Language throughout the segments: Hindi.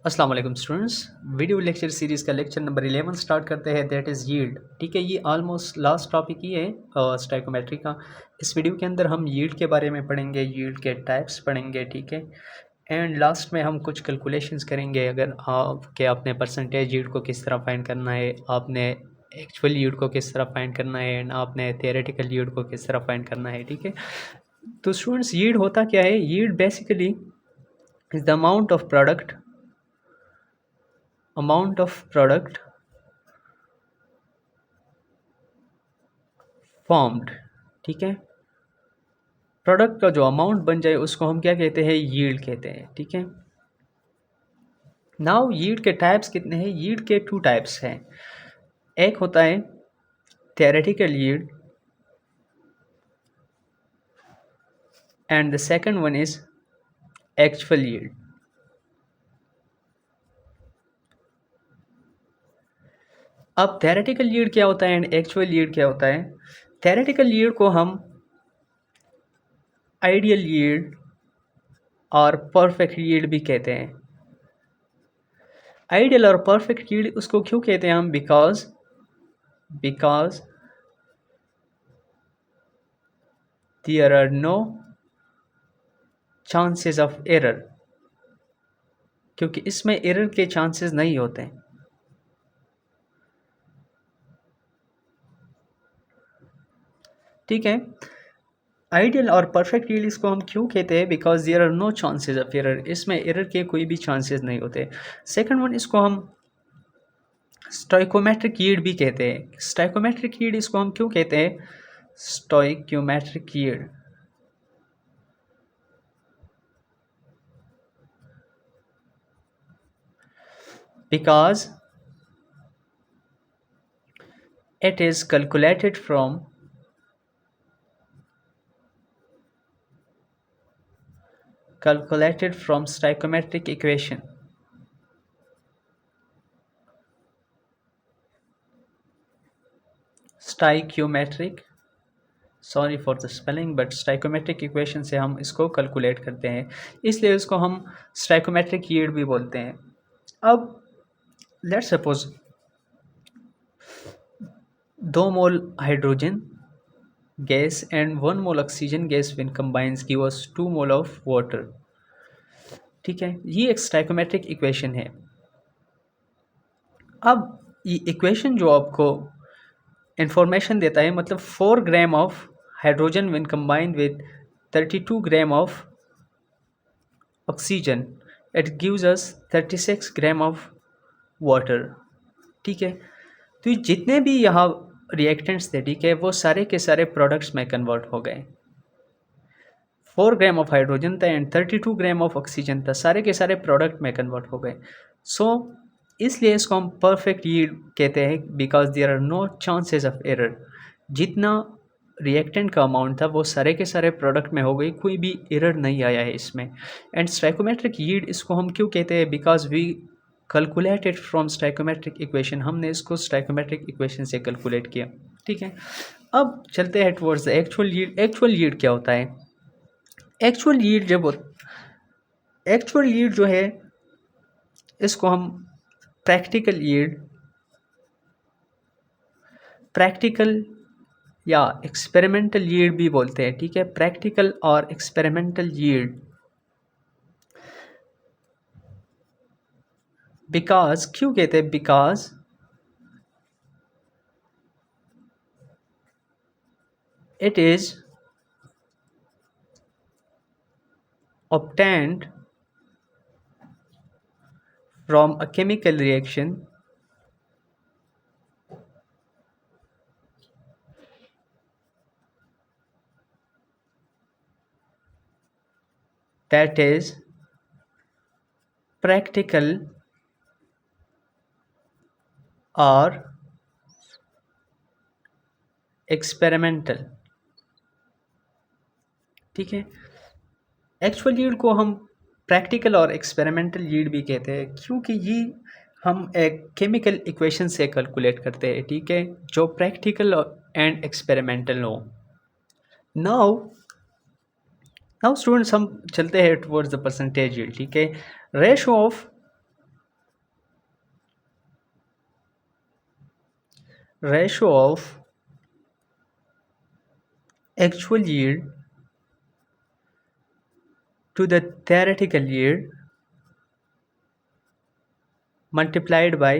अस्सलाम वालेकुम स्टूडेंट्स। वीडियो लेक्चर सीरीज़ का लेक्चर नंबर 11 स्टार्ट करते हैं, दैट इज़ यील्ड। ठीक है, ये ऑलमोस्ट लास्ट टॉपिक ही है स्टोइकोमेट्री का। इस वीडियो के अंदर हम यील्ड के बारे में पढ़ेंगे, यील्ड के टाइप्स पढ़ेंगे। ठीक है, एंड लास्ट में हम कुछ कैलकुलेशंस करेंगे। अगर आपने परसेंटेज यील्ड को किस तरह फाइंड करना है, आपने एक्चुअल यील्ड को किस तरह फाइंड करना है, एंड आपने थियोरेटिकल यील्ड को किस तरह फाइंड करना है। ठीक है, तो स्टूडेंट्स यील्ड होता क्या है? Yield basically is the amount of product formed. ठीक है, प्रोडक्ट का जो अमाउंट बन जाए उसको हम क्या कहते हैं? यील्ड कहते हैं। ठीक है, नाउ यील्ड के टाइप्स कितने हैं? यील्ड के टू टाइप्स हैं। एक होता है theoretical yield and the second one is actual yield। अब theoretical yield क्या होता है एंड actual yield क्या होता है? theoretical yield को हम आइडियल yield और परफेक्ट yield भी कहते हैं। आइडियल और परफेक्ट yield उसको क्यों कहते हैं हम? Because there are no chances of error, क्योंकि इसमें एरर के चांसेस नहीं होते हैं। ठीक है, आइडियल और परफेक्ट यील्ड इसको हम क्यों कहते हैं? Because there are no chances of error, इसमें एरर के कोई भी चांसेस नहीं होते। सेकंड वन, इसको हम स्टोइकोमेट्रिक यील्ड भी कहते हैं। स्टोइकोमेट्रिक यील्ड इसको हम क्यों कहते हैं? Stoichiometric yield because it is calculated from stoichiometric equation। Stoichiometric, sorry for the spelling, but stoichiometric equation से हम इसको कैलकुलेट करते हैं, इसलिए इसको हम स्टाइकोमेट्रिक यील्ड भी बोलते हैं। अब let's suppose 2 mole hydrogen gas and 1 mole oxygen gas when combines give us 2 mole of water. ठीक है, ये एक स्टाइकोमेट्रिक इक्वेशन है। अब ये इक्वेशन जो आपको इंफॉर्मेशन देता है, मतलब 4 gram of hydrogen when combined with 32 gram of oxygen, it gives us 36 gram of water. ठीक है, तो ये जितने भी यहाँ रिएक्टेंट्स थे, ठीक है, वो सारे के सारे प्रोडक्ट्स में कन्वर्ट हो गए। 4 ग्राम ऑफ हाइड्रोजन था एंड 32 ग्राम ऑफ ऑक्सीजन था, सारे के सारे प्रोडक्ट में कन्वर्ट हो गए। सो इसलिए इसको हम परफेक्ट यील्ड कहते हैं, because there are no chances of error. जितना रिएक्टेंट का अमाउंट था वो सारे के सारे प्रोडक्ट में हो गई, कोई भी एरर नहीं आया है इसमें। एंड स्टोइकोमेट्रिक यील्ड इसको हम क्यों कहते हैं? Because we calculated from stoichiometric equation, हमने इसको स्टोइकोमेट्रिक इक्वेशन से कैलकुलेट किया। ठीक है, अब चलते हैं towards the actual yield. Actual yield क्या होता है? एक्चुअल यील्ड जो है इसको हम प्रैक्टिकल या एक्सपेरिमेंटल यील्ड भी बोलते हैं। ठीक है, प्रैक्टिकल और एक्सपेरिमेंटल यील्ड। बिकॉज क्यों कहते हैं? Because it is obtained from a chemical reaction that is practical or experimental। ठीक है, एक्चुअल यील्ड को हम प्रैक्टिकल और एक्सपेरिमेंटल यील्ड भी कहते हैं, क्योंकि ये हम एक केमिकल इक्वेशन से कैलकुलेट करते हैं। ठीक है, जो प्रैक्टिकल एंड एक्सपेरिमेंटल हो। नाउ स्टूडेंट्स हम चलते हैं टुवर्ड्स द परसेंटेज यील्ड। ठीक है, ratio of ratio of actual yield to the theoretical yield multiplied by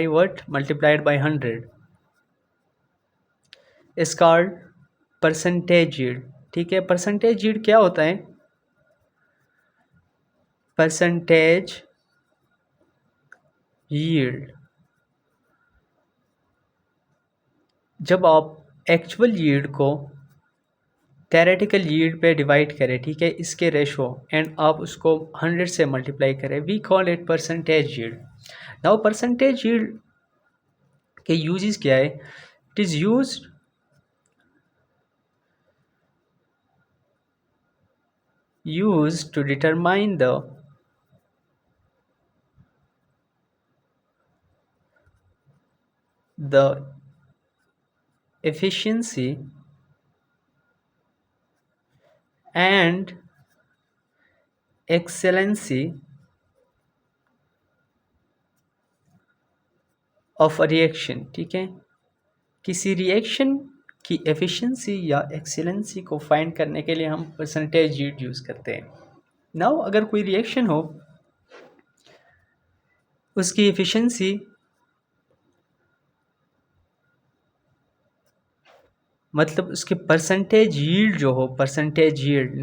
what? Multiplied by 100 is called percentage yield. ठीक है, परसेंटेज यील्ड क्या होता है? परसेंटेज यील्ड जब आप एक्चुअल यील्ड को थेरेटिकल यील्ड पे डिवाइड करें, ठीक है, इसके रेशो, एंड आप उसको 100 से मल्टीप्लाई करें, we call it percentage yield. Now percentage yield के यूजेस क्या है? It is used to determine the efficiency and excellency of a reaction। ठीक है, किसी रिएक्शन की एफिशिएंसी या एक्सीलेंसी को फाइंड करने के लिए हम परसेंटेज यील्ड यूज़ करते हैं। नाउ अगर कोई रिएक्शन हो, उसकी एफिशिएंसी मतलब उसकी परसेंटेज यील्ड जो हो, परसेंटेज यील्ड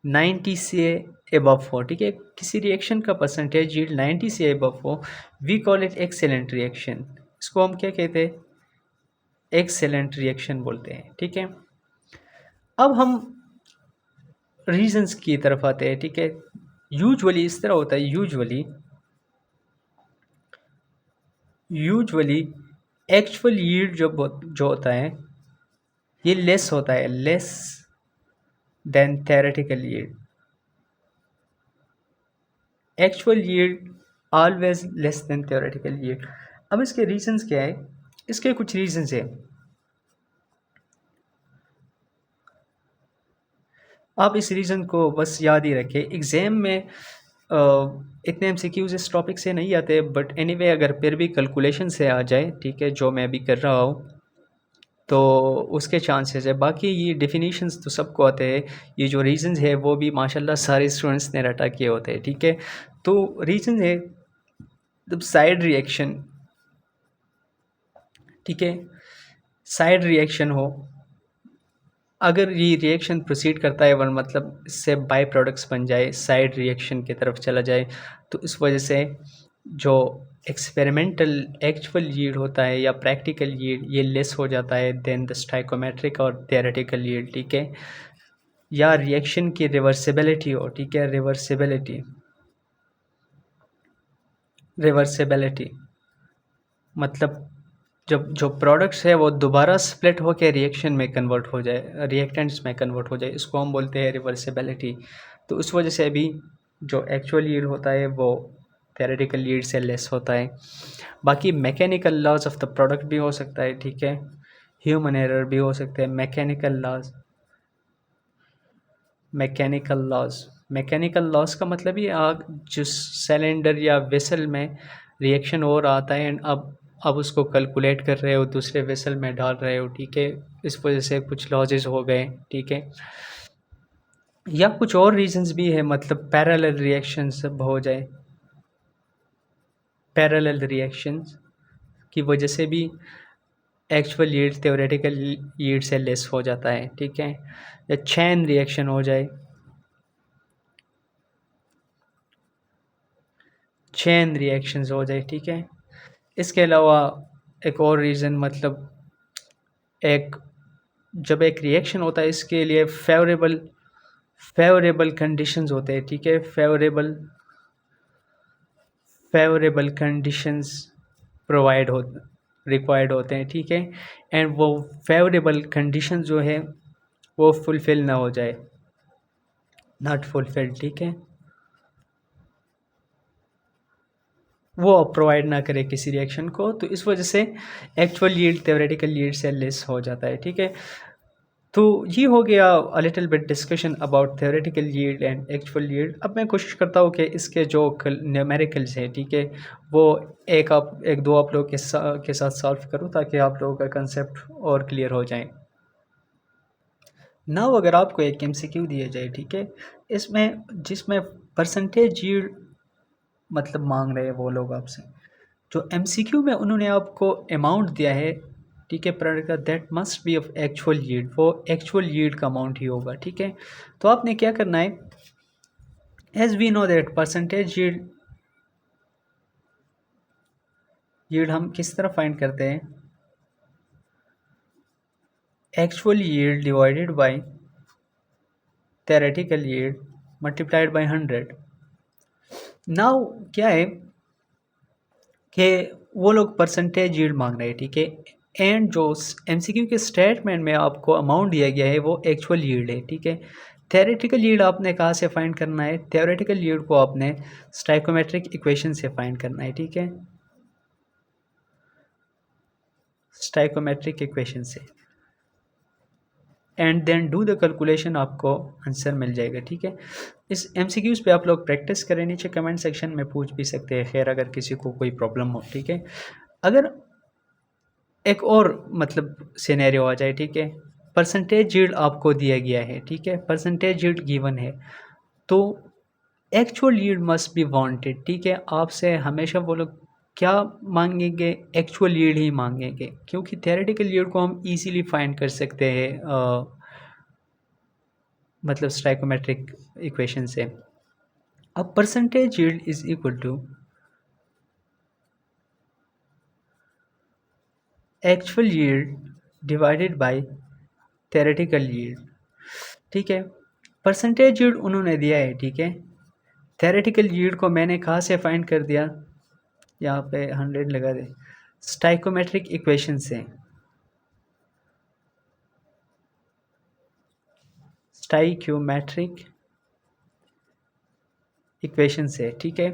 90 से एबव हो, ठीक है, किसी रिएक्शन का परसेंटेज यील्ड 90 से एबव हो, we call it excellent reaction. इसको हम क्या कहते हैं? एक्सेलेंट रिएक्शन बोलते हैं। ठीक है, अब हम रीजंस की तरफ आते हैं। ठीक है, यूजुअली इस तरह होता है, यूजुअली एक्चुअल यील्ड जो होता है ये लेस होता है, less than theoretical yield. Actual yield always less than theoretical yield. अब इसके रीजंस क्या है? इसके कुछ रीजंस है, आप इस रीज़न को बस याद ही रखें। एग्ज़ाम में इतने एमसीक्यूज़ इस टॉपिक से नहीं आते, बट एनीवे अगर फिर भी कैलकुलेशन से आ जाए, ठीक है, जो मैं अभी कर रहा हूँ, तो उसके चांसेस है। बाकी ये डेफिनेशंस तो सबको आते हैं, ये जो रीजंस है वो भी माशाल्लाह सारे स्टूडेंट्स ने रटा किए होते हैं। ठीक है, तो रीजन है जब साइड रिएक्शन, ठीक है, साइड रिएक्शन हो, अगर ये रिएक्शन प्रोसीड करता है, वन मतलब इससे बाई प्रोडक्ट्स बन जाए, साइड रिएक्शन की तरफ चला जाए, तो इस वजह से जो एक्सपेरिमेंटल एक्चुअल यील्ड होता है या प्रैक्टिकल यील्ड ये लेस हो जाता है देन द स्टाइकोमेट्रिक और थियोरेटिकल यील्ड। ठीक है, या रिएक्शन की रिवर्सिबिलिटी हो, ठीक है, रिवर्सिबिलिटी मतलब जब जो प्रोडक्ट्स है वो दोबारा स्प्लिट होकर रिएक्शन में कन्वर्ट हो जाए, रिएक्टेंट्स में कन्वर्ट हो जाए, इसको हम बोलते हैं रिवर्सिबिलिटी। तो उस वजह से भी जो एक्चुअल यील्ड होता है वो थ्योरेटिकल यील्ड से लेस होता है। बाकी mechanical loss of the product भी हो सकता है, ठीक है, ह्यूमन एरर भी हो सकते हैं, मैकेनिकल लॉस का मतलब ये आग जिस सिलेंडर या वेसल में रिएक्शन हो रहा था एंड अब उसको कैलकुलेट कर रहे हो, दूसरे वेसल में डाल रहे हो, ठीक है, इस वजह से कुछ लॉसेस हो गए। ठीक है, या कुछ और रीजंस भी है, मतलब पैरेलल रिएक्शंस हो जाए, पैरेलल रिएक्शंस की वजह से भी एक्चुअल यील्ड थ्योरेटिकल यील्ड से लेस हो जाता है। ठीक है, या चेन रिएक्शन हो जाए, चेन रिएक्शंस हो जाए। ठीक है, इसके अलावा एक और रीज़न मतलब एक जब एक रिएक्शन होता है इसके लिए फेवरेबल कंडीशंस होते हैं। ठीक है, फेवरेबल कंडीशंस प्रोवाइड हो रिक्वायर्ड होते हैं। ठीक है, एंड वो फेवरेबल कंडीशन जो है वो फुलफ़िल ना हो जाए, नॉट फुलफिल्ड। ठीक है, वो प्रोवाइड ना करे किसी रिएक्शन को, तो इस वजह से एक्चुअल यील्ड थ्योरेटिकल यील्ड से लेस हो जाता है। ठीक है, तो ये हो गया a little bit discussion about theoretical yield and actual yield. अब मैं कोशिश करता हूँ कि इसके जो न्यूमेरिकल्स हैं, ठीक है, वो एक दो आप लोग के साथ सॉल्व करूँ ताकि आप लोगों का कंसेप्ट और क्लियर हो जाए। नाउ अगर आपको एक एमसीक्यू दिया जाए, ठीक है, इसमें जिसमें परसेंटेज यील्ड मतलब मांग रहे हैं वो लोग आपसे, जो एमसीक्यू में उन्होंने आपको अमाउंट दिया है, ठीक है, प्रोडक्ट का, that must be of actual yield, वो एक्चुअल यील्ड का अमाउंट ही होगा, ठीक है। तो आपने क्या करना है, as we know that percentage yield, yield हम किस तरह फाइंड करते हैं, actual yield divided by theoretical yield multiplied by 100। Now क्या है कि वो लोग परसेंटेज यील्ड मांग रहे हैं, ठीक है, एंड जो एमसीक्यू के स्टेटमेंट में आपको अमाउंट दिया गया है वो एक्चुअल यील्ड है, ठीक है। थ्योरेटिकल यील्ड आपने कहाँ से फाइंड करना है, थ्योरेटिकल यील्ड को आपने स्टाइकोमेट्रिक इक्वेशन से फाइंड करना है, ठीक है, स्टाइकोमेट्रिक इक्वेशन से, and then do the calculation, आपको आंसर मिल जाएगा, ठीक है। इस एमसीक्यूज़ पे आप लोग प्रैक्टिस करें, नीचे कमेंट सेक्शन में पूछ भी सकते हैं, खैर अगर किसी को कोई प्रॉब्लम हो, ठीक है। अगर एक और मतलब सिनेरियो आ जाए, ठीक है, परसेंटेज यील्ड आपको दिया गया है, ठीक है, परसेंटेज यील्ड गिवन है, तो actual yield must be wanted, ठीक है। आपसे हमेशा वो लोग क्या मांगेंगे, एक्चुअल यील्ड ही मांगेंगे, क्योंकि थ्योरेटिकल यील्ड को हम इजीली फाइंड कर सकते हैं मतलब स्टाइकोमेट्रिक इक्वेशन से। अब percentage yield is equal to actual yield divided by theoretical yield, ठीक है। परसेंटेज यील्ड उन्होंने दिया है, ठीक है, थ्योरेटिकल यील्ड को मैंने कहाँ से फाइंड कर दिया, यहाँ पे 100 लगा दे, स्टाइकोमेट्रिक इक्वेशन से, स्टाइक्योमेट्रिक इक्वेशन से, ठीक है।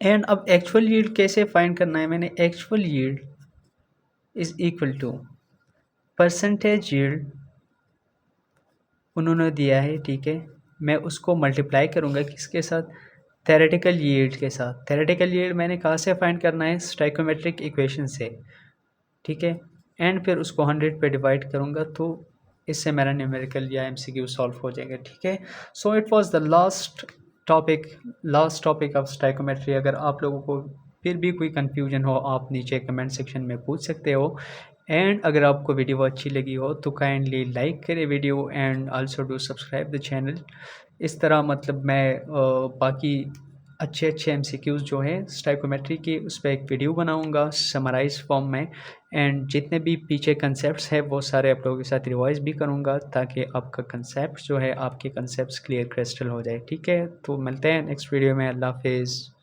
एंड अब एक्चुअल यील्ड कैसे फाइंड करना है, मैंने actual yield is equal to percentage yield उन्होंने दिया है, ठीक है, मैं उसको मल्टीप्लाई करूँगा किसके साथ, थ्योरेटिकल यील्ड के साथ। थ्योरेटिकल यील्ड मैंने कहाँ से फाइंड करना है, स्टाइकोमेट्रिक इक्वेशन से, ठीक है, एंड फिर उसको 100 पे डिवाइड करूँगा, तो इससे मेरा न्यूमेरिकल या एमसीक्यू सॉल्व हो जाएगा, ठीक है। So it was the last topic of stoichiometry. अगर आप लोगों को फिर भी कोई कन्फ्यूजन हो, आप नीचे कमेंट सेक्शन में पूछ सकते हो, एंड अगर आपको वीडियो अच्छी लगी हो तो काइंडली लाइक करें video and also do subscribe the channel. इस तरह मतलब मैं बाकी अच्छे अच्छे एमसीक्यूज़ जो हैं स्टाइकोमेट्री की, उस पर एक वीडियो बनाऊंगा समराइज फॉर्म में, एंड जितने भी पीछे कंसेप्ट्स हैं वो सारे आप लोगों के साथ रिवाइज भी करूंगा, ताकि आपका कंसेप्ट जो है, आपके कंसेप्ट्स क्लियर क्रिस्टल हो जाए, ठीक है। तो मिलते हैं नेक्स्ट वीडियो में, अल्लाह हाफिज़।